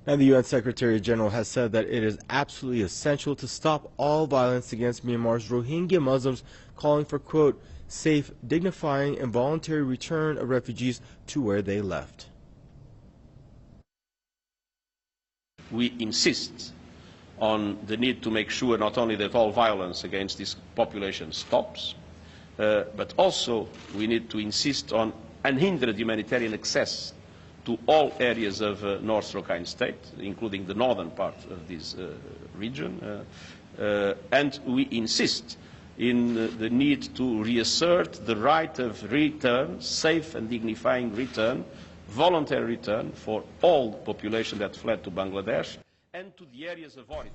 Now, the UN Secretary General has said that it is absolutely essential to stop all violence against Myanmar's Rohingya Muslims, calling for, quote, safe, dignifying, and voluntary return of refugees to where they left. We insist on the need to make sure not only that all violence against this population stops, but also we need to insist on unhindered humanitarian access to all areas of North Rakhine State, including the northern part of this region. And we insist in the need to reassert the right of return, safe and dignifying return, voluntary return for all the population that fled to Bangladesh and to the areas of origin.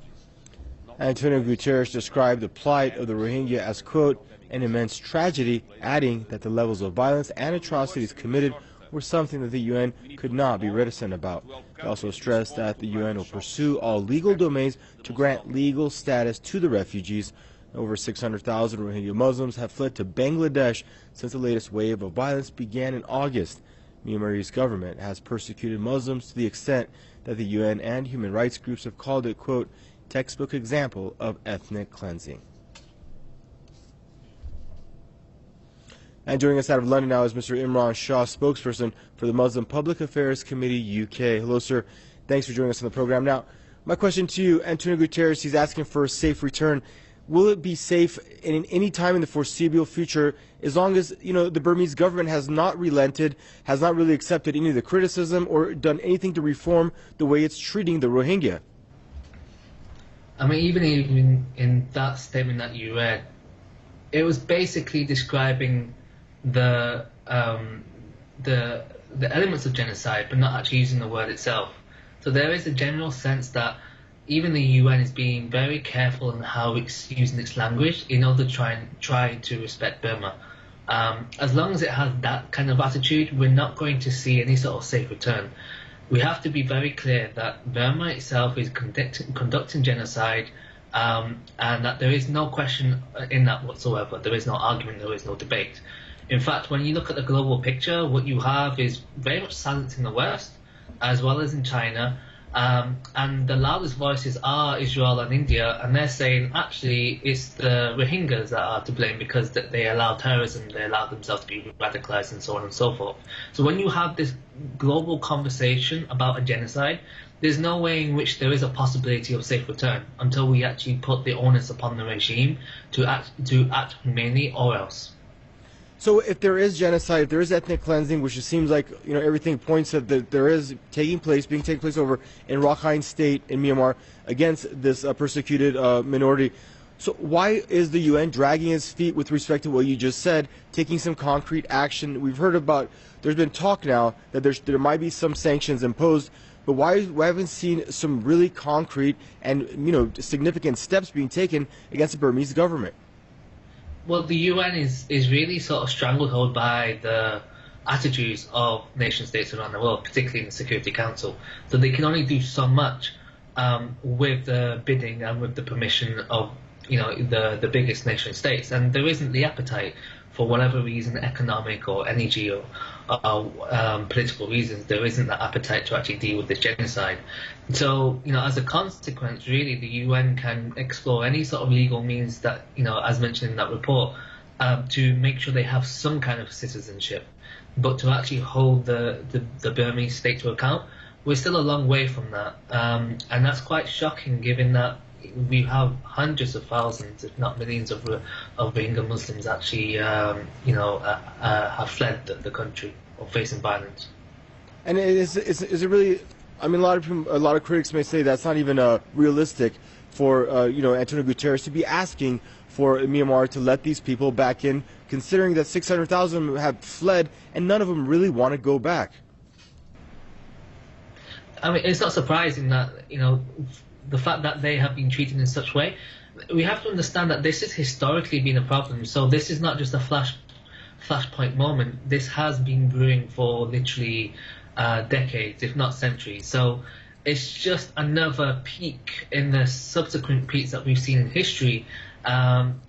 Antonio Guterres described the plight of the Rohingya as, quote, an immense tragedy, adding that the levels of violence and atrocities committed were something that the UN could not be reticent about. He also stressed that the UN will pursue all legal domains to grant legal status to the refugees. Over 600,000 Rohingya Muslims have fled to Bangladesh since the latest wave of violence began in August. Myanmar's government has persecuted Muslims to the extent that the UN and human rights groups have called it, quote, textbook example of ethnic cleansing. And joining us out of London now is Mr. Imran Shah, spokesperson for the Muslim Public Affairs Committee UK. Hello, sir. Thanks for joining us on the program. Now, my question to you, Antonio Guterres, he's asking for a safe return. Will it be safe in any time in the foreseeable future, as long as, the Burmese government has not relented, has not really accepted any of the criticism or done anything to reform the way it's treating the Rohingya? I mean, even in that statement that you read, it was basically describing the elements of genocide, but not actually using the word itself. So there is a general sense that even the UN is being very careful in how it's using its language in order to try to respect Burma. As long as it has that kind of attitude, we're not going to see any sort of safe return. We have to be very clear that Burma itself is conducting genocide, and that there is no question in that whatsoever. There is no argument, there is no debate. In fact, when you look at the global picture, what you have is very much silence in the West, as well as in China, and the loudest voices are Israel and India, and they're saying actually it's the Rohingyas that are to blame because they allow terrorism, they allow themselves to be radicalized and so on and so forth. So when you have this global conversation about a genocide, there's no way in which there is a possibility of safe return until we actually put the onus upon the regime to act humanely, or else. So if there is genocide, if there is ethnic cleansing, which it seems like everything points that there is being taking place over in Rakhine State in Myanmar against this persecuted minority, so why is the UN dragging its feet with respect to what you just said, taking some concrete action? We've heard about, there's been talk now that there might be some sanctions imposed, but why haven't we seen some really concrete and significant steps being taken against the Burmese government? Well, the UN is really sort of stranglehold by the attitudes of nation states around the world, particularly in the Security Council. So they can only do so much with the bidding and with the permission of the biggest nation states, and there isn't the appetite for whatever reason, economic or energy or political reasons. There isn't that appetite to actually deal with this genocide. So, as a consequence, really, the UN can explore any sort of legal means that, as mentioned in that report, to make sure they have some kind of citizenship. But to actually hold the Burmese state to account, we're still a long way from that. And that's quite shocking, given that we have hundreds of thousands, if not millions, of Rohingya Muslims actually, have fled the country or facing violence. And is it really? I mean, a lot of critics may say that's not even realistic for Antonio Guterres to be asking for Myanmar to let these people back in, considering that 600,000 have fled and none of them really want to go back. I mean, it's not surprising that the fact that they have been treated in such way. We have to understand that this has historically been a problem. So this is not just a flashpoint moment. This has been brewing for literally decades, if not centuries. So it's just another peak in the subsequent peaks that we've seen in history. And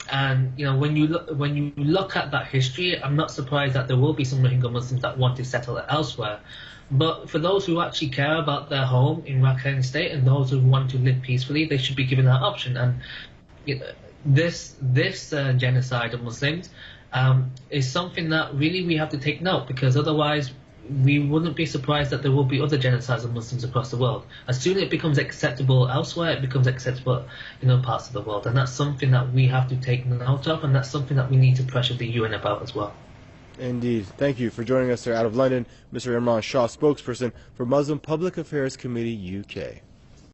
when you look at that history, I'm not surprised that there will be some Rohingya Muslims that want to settle elsewhere. But for those who actually care about their home in Rakhine State and those who want to live peacefully, they should be given that option. And this genocide of Muslims is something that really we have to take note, because otherwise we wouldn't be surprised that there will be other genocides of Muslims across the world. As soon as it becomes acceptable elsewhere, it becomes acceptable in other parts of the world. And that's something that we have to take note of, and that's something that we need to pressure the UN about as well. Indeed. Thank you for joining us there out of London, Mr. Imran Shah, spokesperson for Muslim Public Affairs Committee UK.